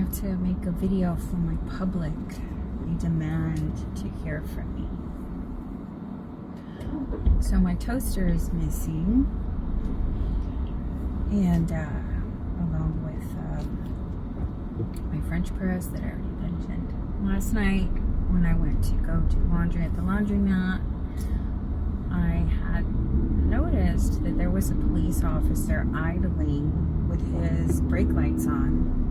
have to make a video for my public. They demand to hear from me. So my toaster is missing, and along with my French press that I already mentioned. Last night when I went to go do laundry at the laundromat, I had noticed that there was a police officer idling with his brake lights on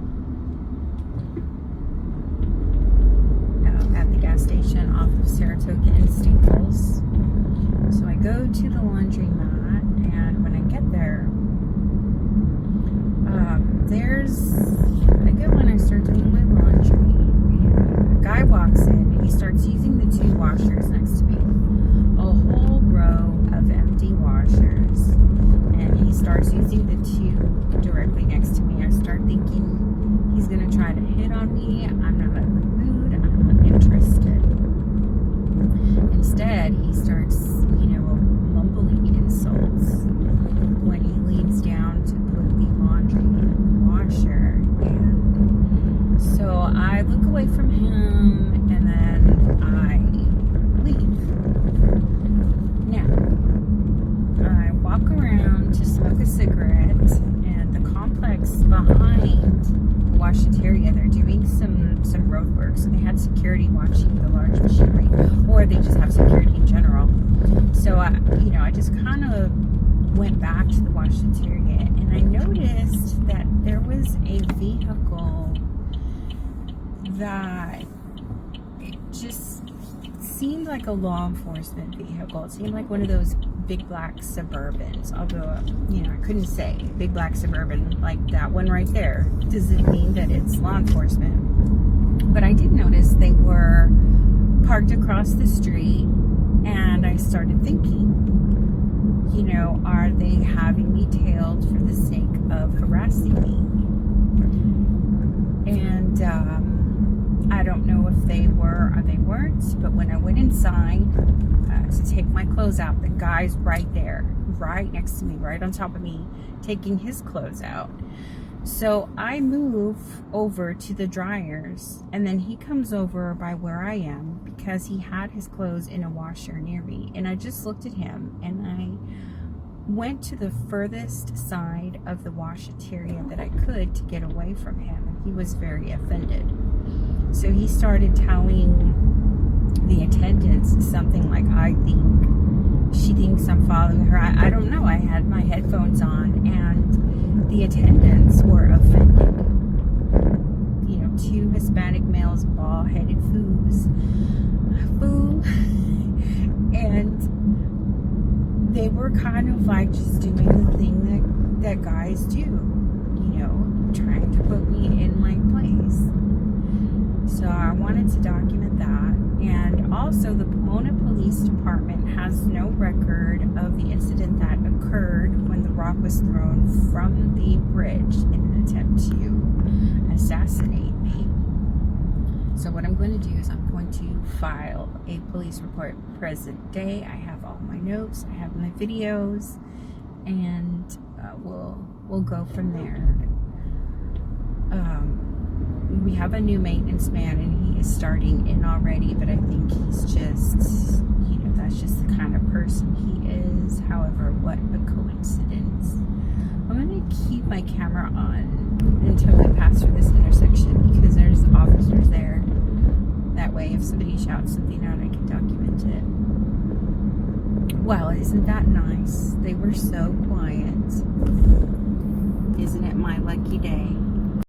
at the gas station off of Saratoga and Staples. So I go to the laundromat, and when I get there, I get when I start doing my laundry, and a guy walks in and he starts using the two washers next to me. A whole row of empty washers, and he starts using the two directly next to me. I start thinking he's gonna try to hit on me. I'm not in the mood, I'm not interested. Instead, he starts, mumbling insults when he leans down to put the laundry in the washer. And so I look away from him, and then I leave. Now, I walk around to smoke a cigarette, and the complex behind the washateria, they're doing some road work, so they had security watching the large machinery, or they just have security in general. So I just kind of went back to the washateria, and I noticed that there was a vehicle that it just seemed like a law enforcement vehicle. It seemed like one of those big black Suburbans, although I couldn't say big black Suburban like that one right there doesn't mean that it's law enforcement. But I did notice they were parked across the street, and I started thinking, are they having me tailed for the sake of harassing me? And I don't know if they were or they weren't, but when I went inside to take my clothes out, the guy's right there, right next to me, right on top of me, taking his clothes out. So I move over to the dryers, and then he comes over by where I am because he had his clothes in a washer near me. And I just looked at him, and I went to the furthest side of the washateria that I could to get away from him. And he was very offended. So he started telling the attendants something like, she thinks I'm following her. I don't know. I had my headphones on, and the attendants were offended. Two Hispanic males, bald-headed foos. And they were kind of like just doing the thing that guys do, trying to put me in my place. So I wanted to document that. And also, the Pomona Police Department has no record of the incident that occurred when the rock was thrown from the bridge in an attempt to assassinate me. So what I'm going to do is I'm going to file a police report present day. I have all my notes, I have my videos, and we'll go from there. We have a new maintenance man, and he is starting in already, but I think he's just, that's just the kind of person he is. However, what a coincidence. I'm going to keep my camera on until we pass through this intersection because there's officers there. That way, if somebody shouts something out, I can document it. Well, isn't that nice? They were so quiet. Isn't it my lucky day?